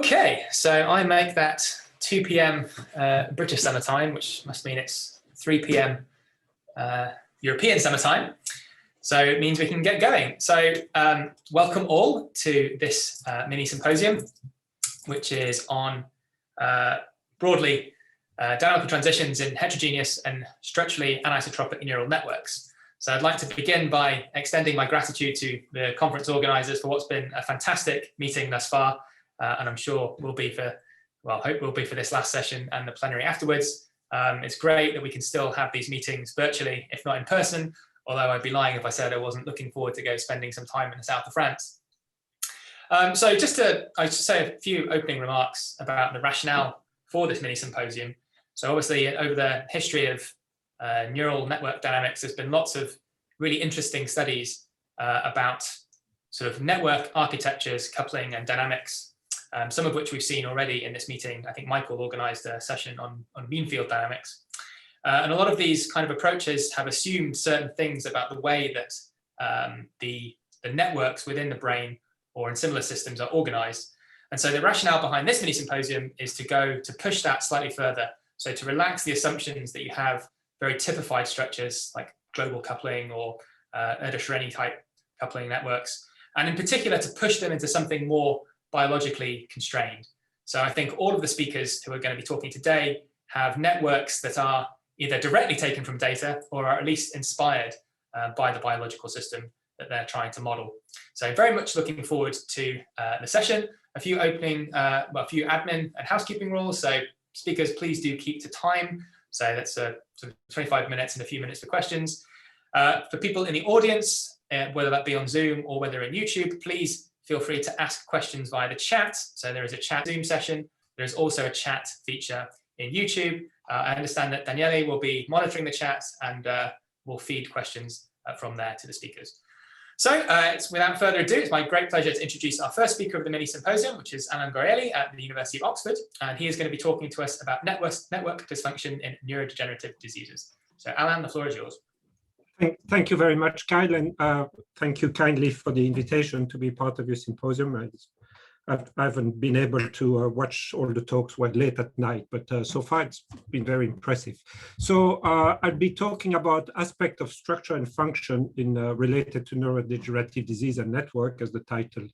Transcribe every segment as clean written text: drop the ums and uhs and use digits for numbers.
Okay, so I make that 2 p.m. British summer time, which must mean it's 3 p.m. European summer time. So it means we can get going. So welcome all to this mini symposium, which is on broadly dynamical transitions in heterogeneous and structurally anisotropic neural networks. So I'd like to begin by extending my gratitude to the conference organizers for what's been a fantastic meeting thus far. And I'm sure will be for, well, hope will be for this last session and the plenary afterwards. It's great that we can still have these meetings virtually, if not in person, although I'd be lying if I said I wasn't looking forward to go spending some time in the south of France. So I just say a few opening remarks about the rationale for this mini symposium. So obviously over the history of neural network dynamics, there's been lots of really interesting studies about sort of network architectures, coupling and dynamics, some of which we've seen already in this meeting. I think Michael organized a session on mean field dynamics. And a lot of these kind of approaches have assumed certain things about the way that the networks within the brain or in similar systems are organized. And so the rationale behind this mini symposium is to push that slightly further. So to relax the assumptions that you have very typified structures like global coupling or Erdős-Renyi type coupling networks, and in particular to push them into something more biologically constrained. So I think all of the speakers who are going to be talking today have networks that are either directly taken from data or are at least inspired by the biological system that they're trying to model. So very much looking forward to the session. A few opening, a few admin and housekeeping rules. So speakers, please do keep to time. So that's sort of 25 minutes and a few minutes for questions. For people in the audience, whether that be on Zoom or whether in YouTube, please feel free to ask questions via the chat. So there is a chat Zoom session. There's also a chat feature in YouTube. I understand that Daniele will be monitoring the chat and will feed questions from there to the speakers. So without further ado, it's my great pleasure to introduce our first speaker of the mini symposium, which is Alain Goriely at the University of Oxford. And he is going to be talking to us about network dysfunction in neurodegenerative diseases. So Alain, the floor is yours. Thank you very much, Kyle, and thank you kindly for the invitation to be part of your symposium. I haven't been able to watch all the talks late at night, but so far it's been very impressive. So I'll be talking about aspects of structure and function related to neurodegenerative disease and network, as the title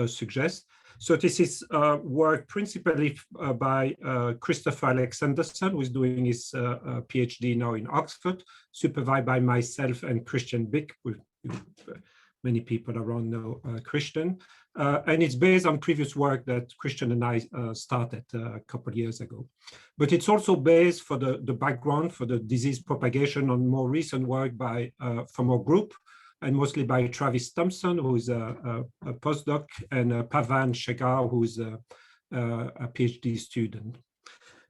suggests. So this is work principally by Christopher Alexanderson, who is doing his PhD now in Oxford, supervised by myself and Christian Bick, with many people around know Christian. And it's based on previous work that Christian and I started a couple of years ago. But it's also based for the background for the disease propagation on more recent work from our group, and mostly by Travis Thompson, who is a postdoc, and Pavan Shekhar, who is a PhD student.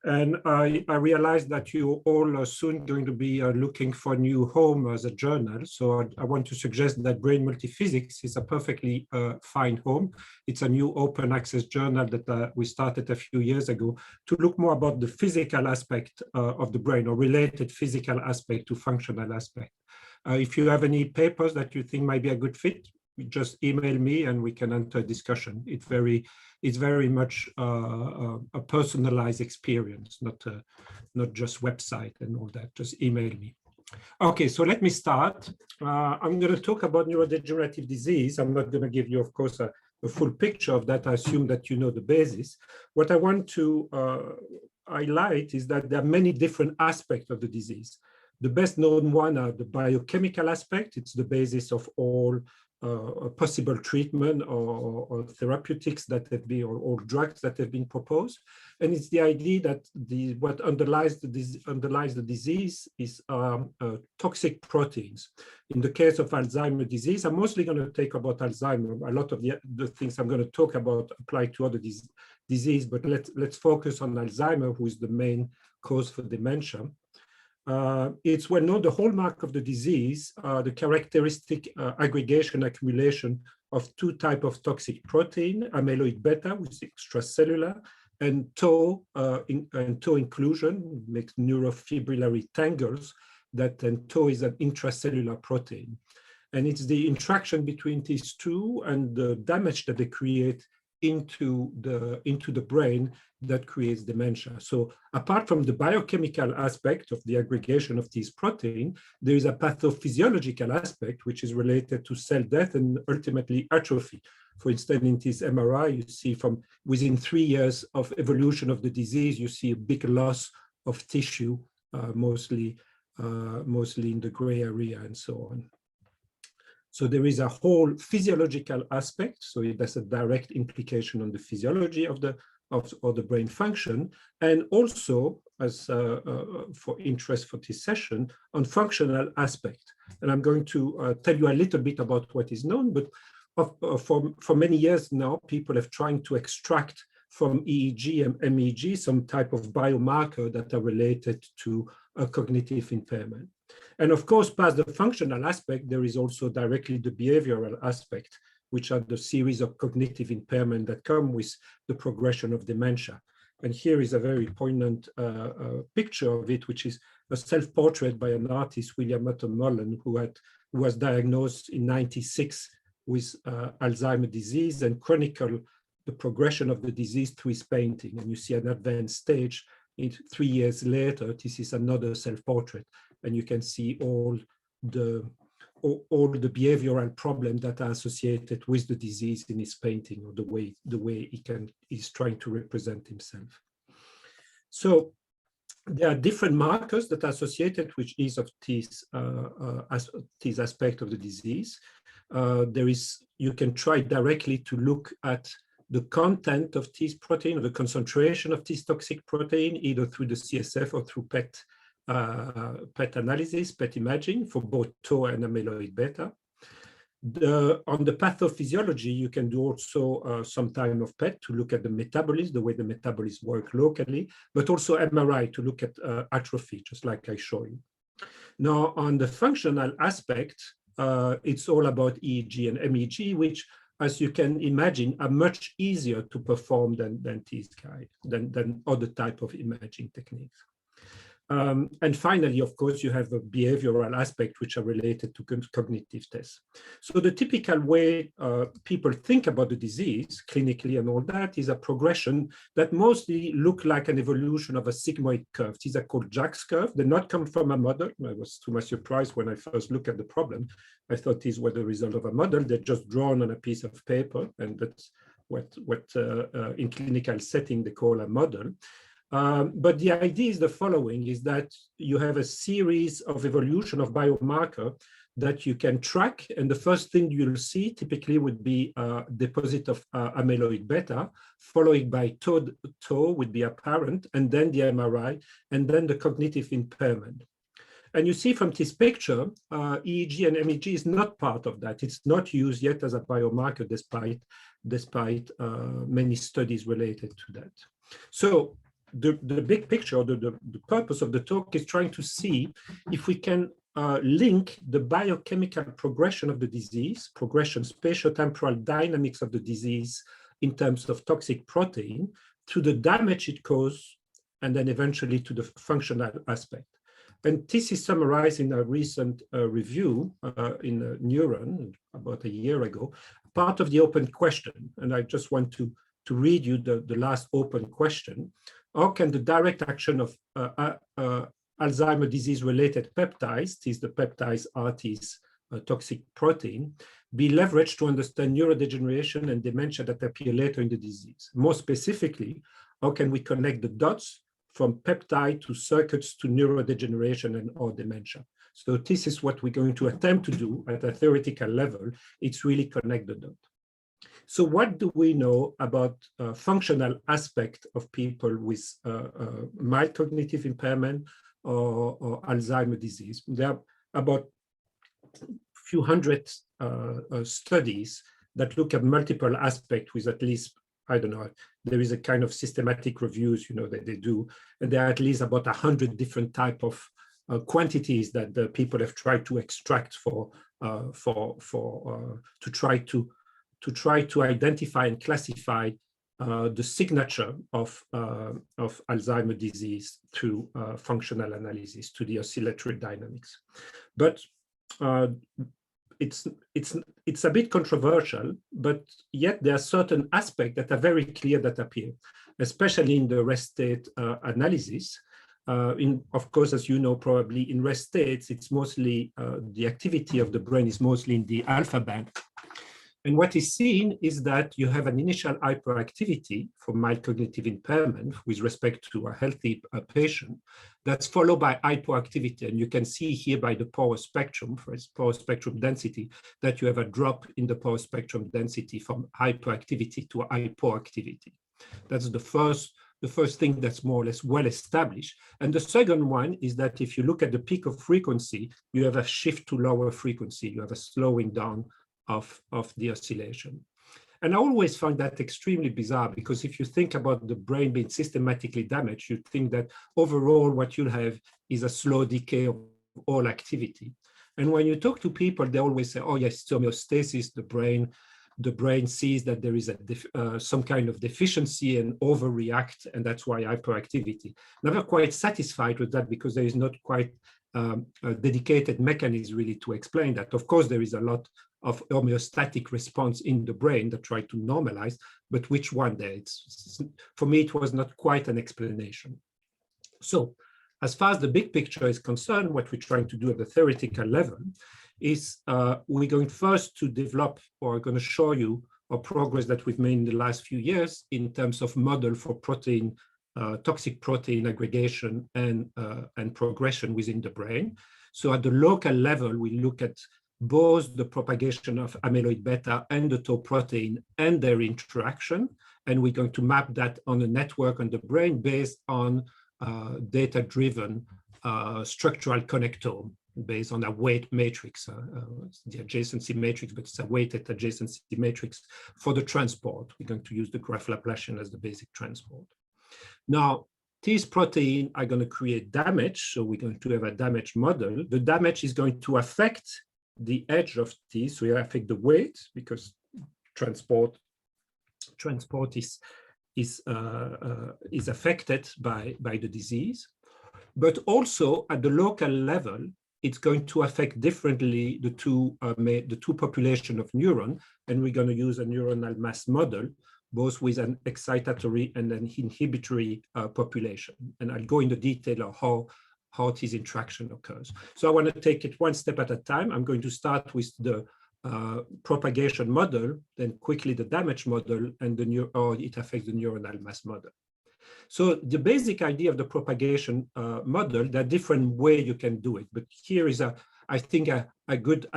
And I realized that you all are soon going to be looking for a new home as a journal. So I want to suggest that Brain Multiphysics is a perfectly fine home. It's a new open access journal that we started a few years ago to look more about the physical aspect of the brain, or related physical aspect to functional aspect. If you have any papers that you think might be a good fit, just email me and we can enter a discussion. It's very much a personalized experience, not just website and all that. Just email me. Okay, so let me start. I'm going to talk about neurodegenerative disease. I'm not going to give you, of course, a full picture of that. I assume that you know the basis. What I want to highlight is that there are many different aspects of the disease. The best known one are the biochemical aspect. It's the basis of all possible treatment or therapeutics that have been, or drugs that have been proposed. And it's the idea that what underlies the disease is toxic proteins. In the case of Alzheimer's disease, I'm mostly going to talk about Alzheimer. A lot of the things I'm going to talk about apply to other disease, but let's focus on Alzheimer, who is the main cause for dementia. It's well known the hallmark of the disease, the characteristic aggregation, accumulation of two types of toxic protein, amyloid beta, which is extracellular, and tau inclusion makes neurofibrillary tangles, and tau is an intracellular protein. And it's the interaction between these two and the damage that they create into the brain that creates dementia. So apart from the biochemical aspect of the aggregation of this protein, there is a pathophysiological aspect which is related to cell death and ultimately atrophy. For instance, in this MRI, you see from within 3 years of evolution of the disease, you see a big loss of tissue, mostly in the gray area and so on. So there is a whole physiological aspect. So it has a direct implication on the physiology of the brain function, and also as for interest for this session on functional aspect. And I'm going to tell you a little bit about what is known, but for many years now, people have tried to extract from EEG and MEG some type of biomarker that are related to a cognitive impairment. And of course, past the functional aspect, there is also directly the behavioral aspect, which are the series of cognitive impairment that come with the progression of dementia. And here is a very poignant picture of it, which is a self-portrait by an artist, William Hutton Mullen, who was diagnosed in '96 with Alzheimer's disease and chronicled the progression of the disease through his painting. And you see an advanced stage. 3 years later, this is another self-portrait, and you can see all the behavioral problems that are associated with the disease in his painting, or the way he's trying to represent himself. So there are different markers that are associated with each of these aspects of the disease. You can try directly to look at the content of this protein, or the concentration of this toxic protein, either through the CSF or through PET analysis, PET imaging for both tau and amyloid beta. On the pathophysiology, you can do also some time of PET to look at the metabolism, the way the metabolism work locally, but also MRI to look at atrophy, just like I showed you. Now, on the functional aspect, it's all about EEG and MEG, which, as you can imagine, are much easier to perform than these guys, than other type of imaging techniques. And finally, of course, you have the behavioral aspect, which are related to cognitive tests. So the typical way people think about the disease clinically and all that is a progression that mostly look like an evolution of a sigmoid curve. These are called Jack's curve. They not come from a model. I was to my surprise when I first looked at the problem. I thought these were the result of a model. They're just drawn on a piece of paper, and that's what in clinical setting they call a model. But the idea is the following, is that you have a series of evolution of biomarker that you can track. And the first thing you'll see typically would be a deposit of amyloid beta, followed by tau would be apparent, and then the MRI, and then the cognitive impairment. And you see from this picture, EEG and MEG is not part of that. It's not used yet as a biomarker, despite many studies related to that. So the big picture, or the purpose of the talk is trying to see if we can link the biochemical progression of the disease, spatiotemporal dynamics of the disease in terms of toxic protein, to the damage it causes, and then eventually to the functional aspect. And this is summarized in a recent review in Neuron about a year ago, part of the open question. And I just want to read you the last open question. How can the direct action of Alzheimer's disease-related peptides, the peptides are these toxic protein, be leveraged to understand neurodegeneration and dementia that appear later in the disease? More specifically, how can we connect the dots from peptide to circuits to neurodegeneration and or dementia? So this is what we're going to attempt to do at a theoretical level. It's really connect the dot. So what do we know about functional aspect of people with mild cognitive impairment or Alzheimer's disease? There are about a few hundred studies that look at multiple aspects with at least, I don't know, there is a kind of systematic reviews, that they do, and there are at least about 100 different type of quantities that the people have tried to extract to try to identify and classify the signature of Alzheimer's disease through functional analysis, to the oscillatory dynamics. But it's a bit controversial, but yet there are certain aspects that are very clear that appear, especially in the rest state analysis. Of course, as you know, probably in rest states, it's mostly the activity of the brain is mostly in the alpha band. And what is seen is that you have an initial hyperactivity for mild cognitive impairment with respect to a healthy patient that's followed by hypoactivity. And you can see here by the power spectrum, for its power spectrum density, that you have a drop in the power spectrum density from hyperactivity to hypoactivity. That's the first thing that's more or less well established. And the second one is that if you look at the peak of frequency, you have a shift to lower frequency. You have a slowing down of the oscillation. And I always find that extremely bizarre, because if you think about the brain being systematically damaged, you think that overall what you'll have is a slow decay of all activity. And when you talk to people, they always say, oh yes, homeostasis, the brain sees that there is some kind of deficiency and overreact, and that's why hyperactivity. Never quite satisfied with that, because there is not quite a dedicated mechanism really to explain that. Of course, there is a lot of homeostatic response in the brain that try to normalize, but which one there? For me, it was not quite an explanation. So as far as the big picture is concerned, what we're trying to do at the theoretical level is we're going first to develop, or going to show you our progress that we've made in the last few years in terms of model for protein, toxic protein aggregation and progression within the brain. So at the local level, we look at both the propagation of amyloid beta and the tau protein and their interaction. And we're going to map that on a network on the brain based on data-driven structural connectome based on a weight matrix, the adjacency matrix, but it's a weighted adjacency matrix for the transport. We're going to use the graph Laplacian as the basic transport. Now, these proteins are going to create damage. So we're going to have a damage model. The damage is going to affect the edge of these, so you affect the weight, because transport is affected by the disease. But also at the local level, it's going to affect differently the two population of neuron, and we're going to use a neuronal mass model, both with an excitatory and an inhibitory population. And I'll go into detail of how this interaction occurs. So I want to take it one step at a time. I'm going to start with the propagation model, then quickly the damage model, and how it affects the neuronal mass model. So the basic idea of the propagation model, there are different ways you can do it, but here is I think a good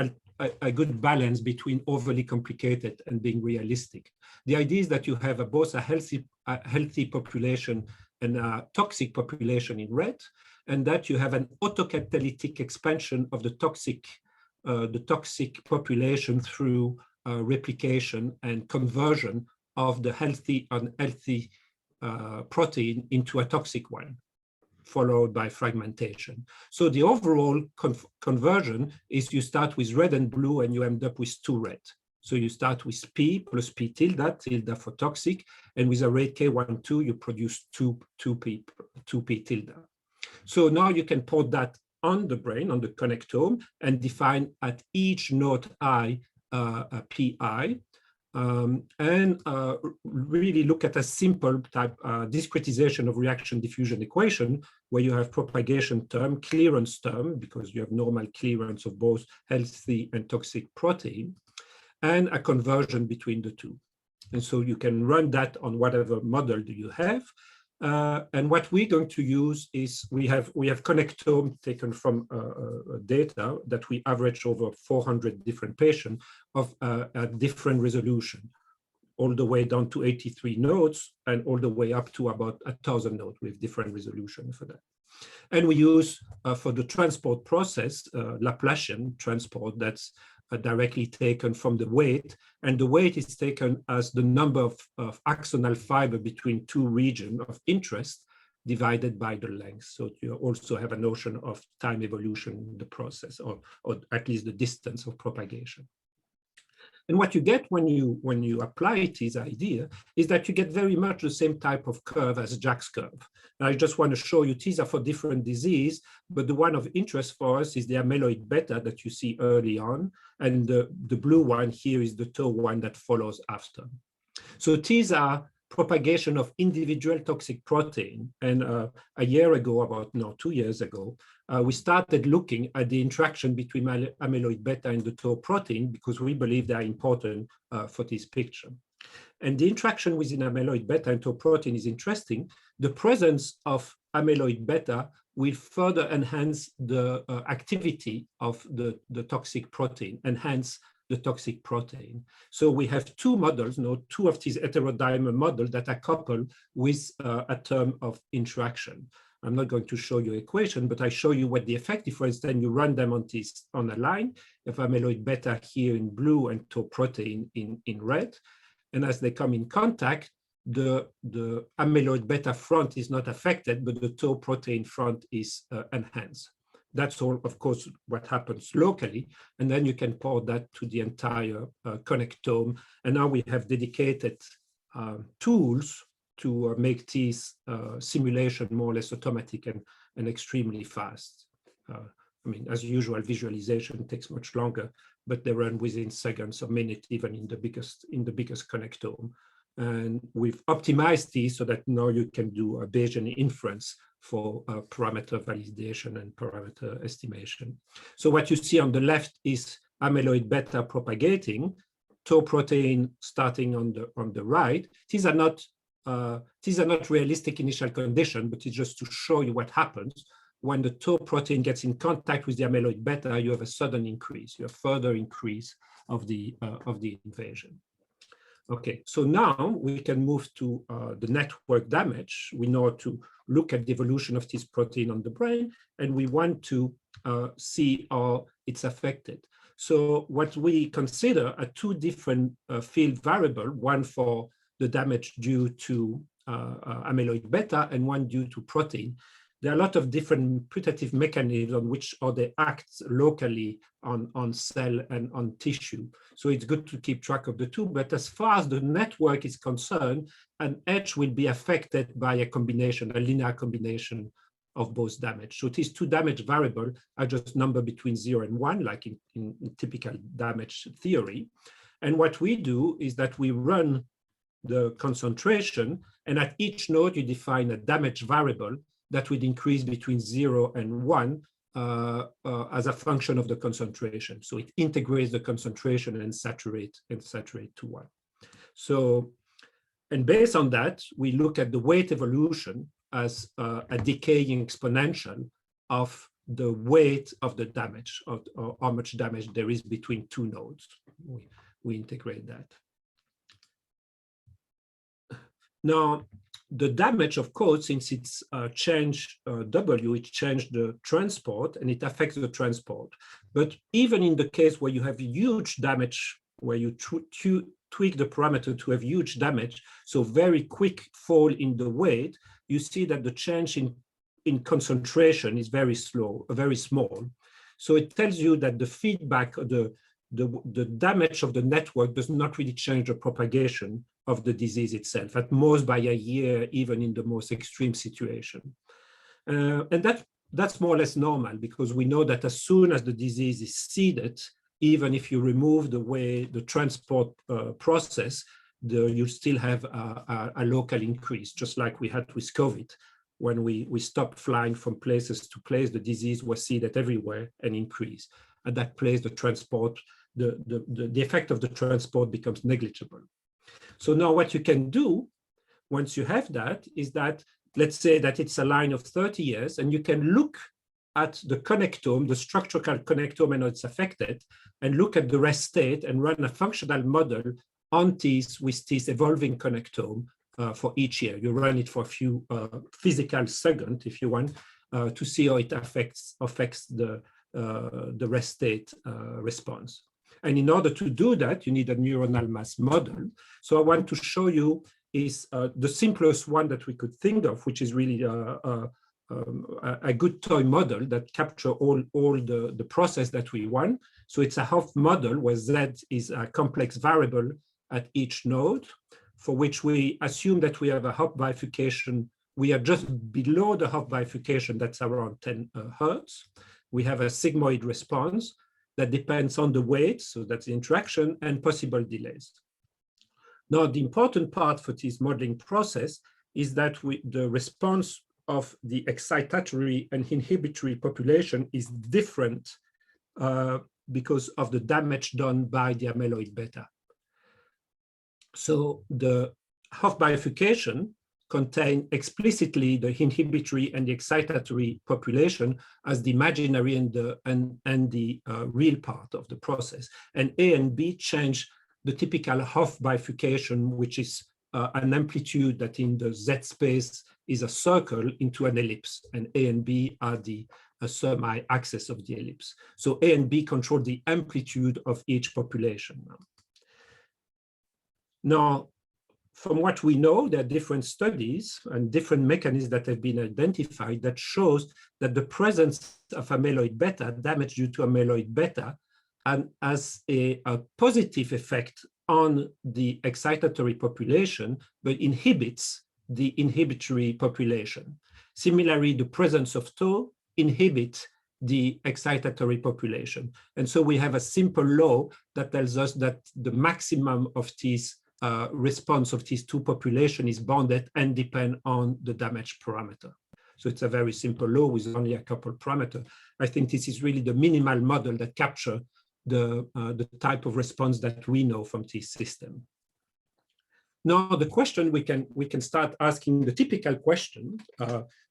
balance between overly complicated and being realistic. The idea is that you have both a healthy population and a toxic population in red, and that you have an autocatalytic expansion of the toxic population through replication and conversion of the healthy unhealthy protein into a toxic one, followed by fragmentation. So the overall conversion is you start with red and blue and you end up with two red. So you start with P plus P tilde for toxic, and with a rate K12, you produce two P tilde. So now you can put that on the brain, on the connectome, and define at each node I PI, and really look at a simple type discretization of reaction diffusion equation, where you have propagation term, clearance term, because you have normal clearance of both healthy and toxic protein, and a conversion between the two. And so you can run that on whatever model do you have. And what we're going to use is we have connectome taken from data that we average over 400 different patients of a different resolution, all the way down to 83 nodes and all the way up to about 1,000 nodes with different resolution for that. And we use for the transport process, Laplacian transport that's directly taken from the weight, and the weight is taken as the number of axonal fiber between two regions of interest divided by the length. So you also have a notion of time evolution in the process, or at least the distance of propagation. And what you get when you apply this idea is that you get very much the same type of curve as Jack's curve. And I just want to show you these are for different disease, but the one of interest for us is the amyloid beta that you see early on, and the blue one here is the tau one that follows after. So these are propagation of individual toxic protein. And a year ago, about 2 years ago, we started looking at the interaction between amyloid beta and the tau protein because we believe they are important for this picture. And the interaction within amyloid beta and tau protein is interesting. The presence of amyloid beta will further enhance the activity of the toxic protein, enhance the toxic protein. So we have two models, two of these heterodimer models that are coupled with a term of interaction. I'm not going to show you equation, but I show you what the effect is. For instance, you run them on a line, you have amyloid beta here in blue and tau protein in red. And as they come in contact, the amyloid beta front is not affected, but the tau protein front is enhanced. That's all, of course, what happens locally. And then you can port that to the entire connectome. And now we have dedicated tools to make these simulation more or less automatic and extremely fast. I mean, as usual, visualization takes much longer, but they run within seconds or minutes, even in the biggest connectome. And we've optimized these so that now you can do a Bayesian inference for parameter validation and parameter estimation. So what you see on the left is amyloid beta propagating, tau protein starting on the right. These are not realistic initial conditions, but it's just to show you what happens when the tau protein gets in contact with the amyloid beta. You have a sudden increase, you have further increase of the invasion. Okay, so now we can move to the network damage. We know to look at the evolution of this protein on the brain, and we want to see how it's affected. So what we consider are two different field variables, one for the damage due to amyloid beta and one due to protein. There are a lot of different putative mechanisms on which they act locally on cell and on tissue. So it's good to keep track of the two, but as far as the network is concerned, an edge will be affected by a combination, a linear combination of both damage. So these two damage variables are just number between 0 and 1, like in typical damage theory. And what we do is that we run the concentration, and at each node you define a damage variable that would increase between 0 and 1 as a function of the concentration. So it integrates the concentration and saturate to 1. So, and based on that, we look at the weight evolution as a decaying exponential of the weight of the damage, or how much damage there is between two nodes. We integrate that. Now, the damage, of course, since it's changed W, it changed the transport and it affects the transport. But even in the case where you have huge damage, where you tweak the parameter to have huge damage, so very quick fall in the weight, you see that the change in concentration is very slow, very small. So it tells you that the feedback, the damage of the network does not really change the propagation of the disease itself, at most by a year, even in the most extreme situation. And that's more or less normal, because we know that as soon as the disease is seeded, even if you remove the transport process, you still have a local increase, just like we had with COVID. When we stopped flying from places to place, the disease was seeded everywhere and increased. At that place, the transport, the effect of the transport becomes negligible. So now what you can do once you have that is that, let's say that it's a line of 30 years, and you can look at the connectome, the structural connectome and how it's affected, and look at the rest state and run a functional model on these with this evolving connectome for each year. You run it for a few physical seconds, if you want, to see how it affects the rest state response. And in order to do that, you need a neuronal mass model. So I want to show you is the simplest one that we could think of, which is really a good toy model that capture all the process that we want. So it's a Hopf model where Z is a complex variable at each node, for which we assume that we have a Hopf bifurcation. We are just below the Hopf bifurcation, that's around 10 Hertz. We have a sigmoid response that depends on the weight, so that's the interaction, and possible delays. Now, the important part for this modeling process is that the response of the excitatory and inhibitory population is different because of the damage done by the amyloid beta. So the Hopf bifurcation contain explicitly the inhibitory and the excitatory population as the imaginary and the real part of the process. And A and B change the typical Hopf bifurcation, which is an amplitude that in the Z space is a circle, into an ellipse, and A and B are the semi-axis of the ellipse. So A and B control the amplitude of each population. Now, from what we know, there are different studies and different mechanisms that have been identified that shows that the presence of amyloid beta, damage due to amyloid beta, and has a positive effect on the excitatory population, but inhibits the inhibitory population. Similarly, the presence of tau inhibits the excitatory population. And so we have a simple law that tells us that the maximum of this response of these two populations is bounded and depend on the damage parameter. So it's a very simple law with only a couple parameters. I think this is really the minimal model that captures the type of response that we know from this system. Now, the question we can start asking the typical question,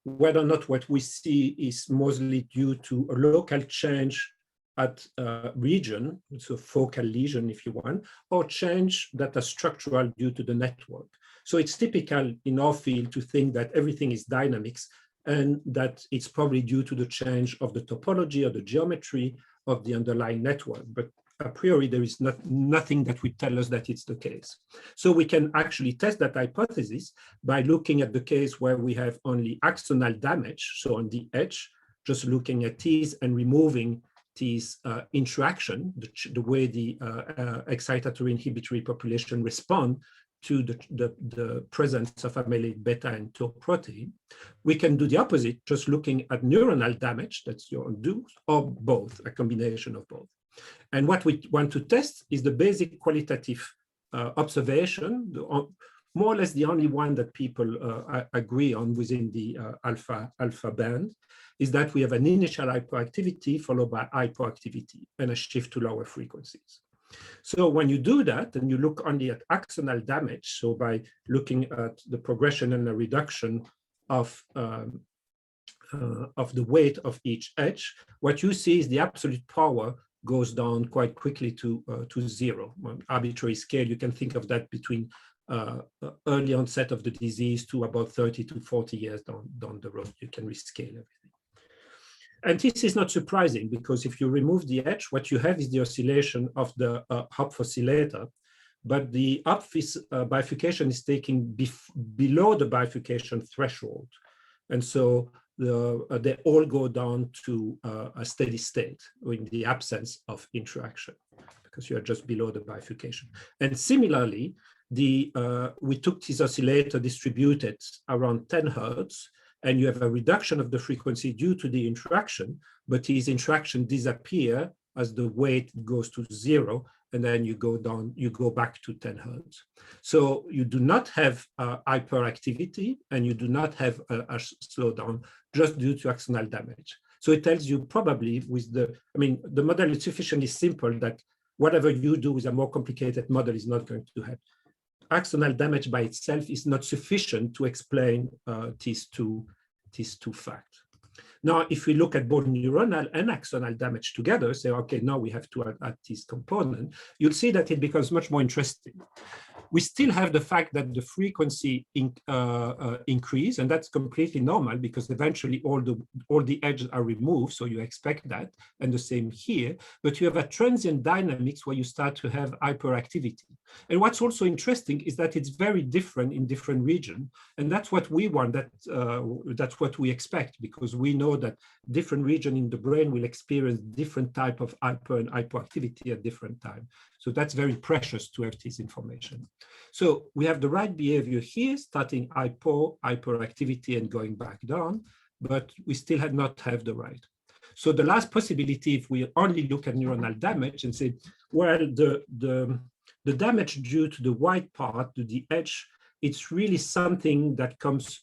whether or not what we see is mostly due to a local change at region, so focal lesion if you want, or change that are structural due to the network. So it's typical in our field to think that everything is dynamics and that it's probably due to the change of the topology or the geometry of the underlying network. But a priori, there is nothing that would tell us that it's the case. So we can actually test that hypothesis by looking at the case where we have only axonal damage, so on the edge, just looking at these and removing these interaction, the way the excitatory inhibitory population respond to the presence of amyloid beta and tau protein. We can do the opposite, just looking at neuronal damage, that's your do, or both, a combination of both. And what we want to test is the basic qualitative observation, more or less the only one that people agree on within the alpha band, is that we have an initial hyperactivity followed by hypoactivity and a shift to lower frequencies. So when you do that, and you look only at axonal damage, so by looking at the progression and the reduction of the weight of each edge, what you see is the absolute power goes down quite quickly to zero. On arbitrary scale, you can think of that between early onset of the disease to about 30 to 40 years down the road. You can rescale everything. And this is not surprising, because if you remove the edge, what you have is the oscillation of the Hopf oscillator, but the Hopf bifurcation is taking below the bifurcation threshold. And so they all go down to a steady state in the absence of interaction, because you are just below the bifurcation. And similarly, we took this oscillator distributed around 10 Hertz, and you have a reduction of the frequency due to the interaction, but these interaction disappear as the weight goes to zero, and then you go down, you go back to 10 Hertz. So you do not have hyperactivity, and you do not have a slowdown just due to axonal damage. So it tells you probably with the model is sufficiently simple that whatever you do with a more complicated model is not going to have. Axonal damage by itself is not sufficient to explain these two facts. Now, if we look at both neuronal and axonal damage together, say, okay, now we have to add this component, you'll see that it becomes much more interesting. We still have the fact that the frequency increase, and that's completely normal because eventually all the edges are removed, so you expect that, and the same here. But you have a transient dynamics where you start to have hyperactivity. And what's also interesting is that it's very different in different regions, and that's what we want. That's what we expect, because we know that different regions in the brain will experience different type of hyper and hypoactivity at different times. So that's very precious to have this information. So we have the right behavior here, starting hyperactivity and going back down, but we still had not have the right. So the last possibility, if we only look at neuronal damage and say, well, the damage due to the white part, to the edge, it's really something that comes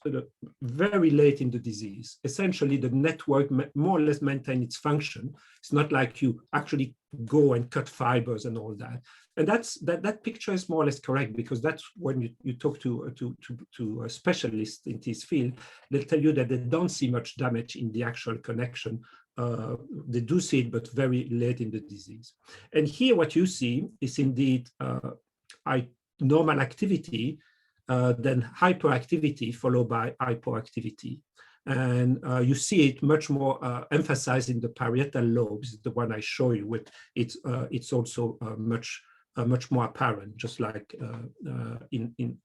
very late in the disease. Essentially, the network more or less maintains its function. It's not like you actually go and cut fibers and all that. And that picture is more or less correct, because that's when you talk to a specialist in this field, they'll tell you that they don't see much damage in the actual connection. They do see it, but very late in the disease. And here what you see is indeed normal activity, then hyperactivity followed by hypoactivity. And you see it much more emphasized in the parietal lobes, the one I show you with. It's also much more apparent, just like in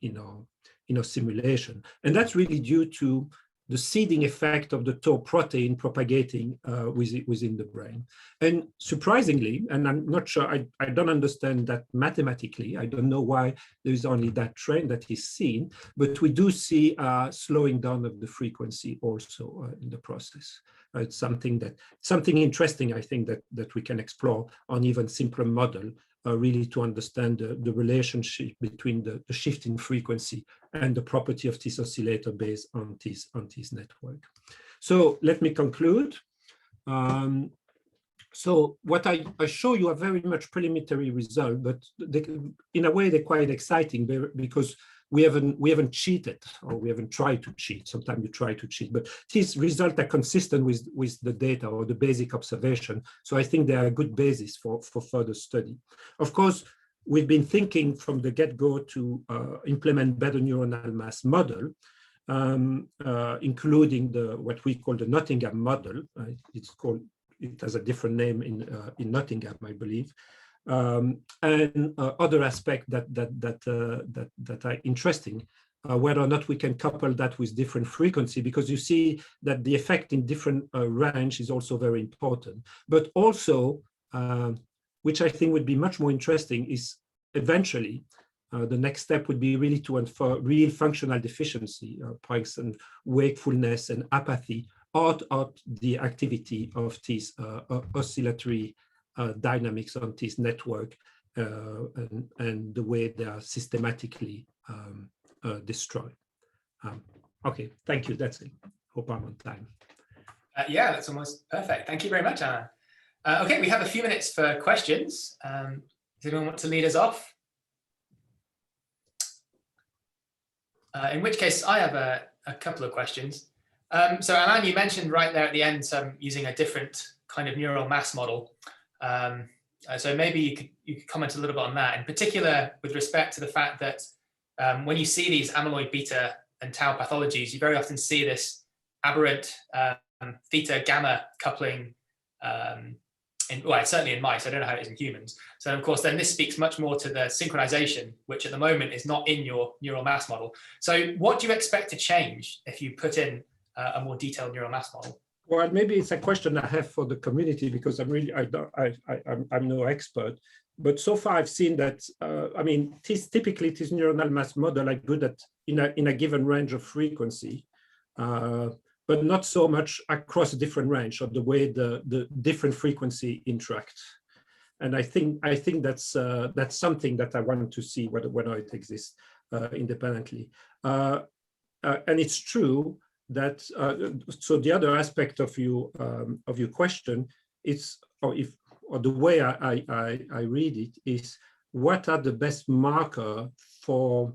a simulation. And that's really due to the seeding effect of the tau protein propagating within the brain. And surprisingly, and I'm not sure, I don't understand that mathematically, I don't know why there is only that trend that is seen, but we do see slowing down of the frequency also in the process. It's something interesting, I think, that we can explore on even simpler model, really to understand the relationship between the shift in frequency and the property of this oscillator based on this network. So let me conclude. So what I show you are very much preliminary result, but in a way they're quite exciting, because we haven't cheated, or we haven't tried to cheat. Sometimes you try to cheat, but these results are consistent with the data or the basic observation. So I think they are a good basis for further study. Of course, we've been thinking from the get-go to implement better neuronal mass model, including what we call the Nottingham model. It has a different name in Nottingham, I believe. And other aspects that are interesting, whether or not we can couple that with different frequency, because you see that the effect in different range is also very important. But also, which I think would be much more interesting, is eventually the next step would be really to infer real functional deficiency, for instance, wakefulness and apathy, out of the activity of these oscillatory dynamics on this network and the way they are systematically destroyed. Okay, thank you. That's it. Hope I'm on time. Yeah, that's almost perfect. Thank you very much, Alain. Okay, we have a few minutes for questions. Does anyone want to lead us off? In which case, I have a couple of questions. So Alain, you mentioned right there at the end using a different kind of neural mass model. So maybe you could comment a little bit on that, in particular with respect to the fact that when you see these amyloid beta and tau pathologies, you very often see this aberrant theta gamma coupling, certainly in mice. I don't know how it is in humans. So of course, then this speaks much more to the synchronization, which at the moment is not in your neural mass model. So what do you expect to change if you put in a more detailed neural mass model? Well, maybe it's a question I have for the community, because I'm no expert. But so far I've seen that, typically this neuronal mass model are good at in a given range of frequency, but not so much across a different range of the way the different frequency interact. And I think that's something that I want to see whether it exists independently. And it's true that so the other aspect of your question is, or the way I read it is, what are the best marker for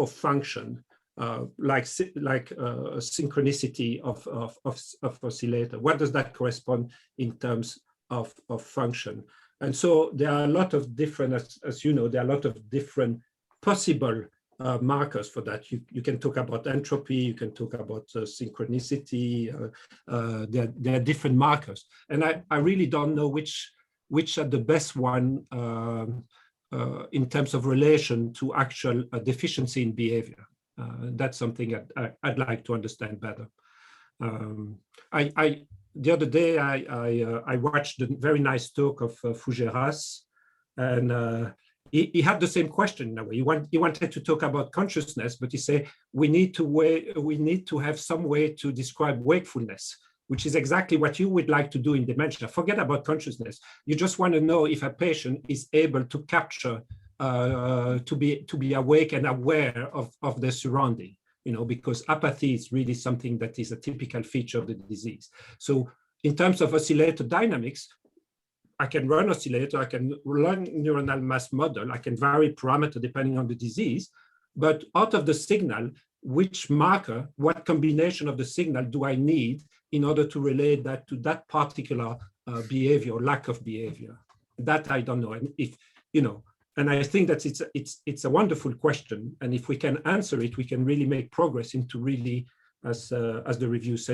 function, like synchronicity of oscillator? What does that correspond in terms of function? And so there are a lot of different, as you know, there are a lot of different possible markers for that. You can talk about entropy, you can talk about synchronicity, there are different markers. And I really don't know which are the best one in terms of relation to actual deficiency in behavior. That's something I'd like to understand better. The other day, I watched a very nice talk of Fougeras, and he had the same question in a way. He wanted to talk about consciousness, but he said we need to have some way to describe wakefulness, which is exactly what you would like to do in dementia. Forget about consciousness. You just want to know if a patient is able to capture, to be awake and aware of their surrounding. Because apathy is really something that is a typical feature of the disease. So in terms of oscillator dynamics, I can run oscillator, I can run neuronal mass model, I can vary parameter depending on the disease, but out of the signal, which marker, what combination of the signal do I need in order to relate that to that particular behavior or lack of behavior? That I don't know. And and I think that it's a wonderful question. And if we can answer it, we can really make progress into really, as the review said,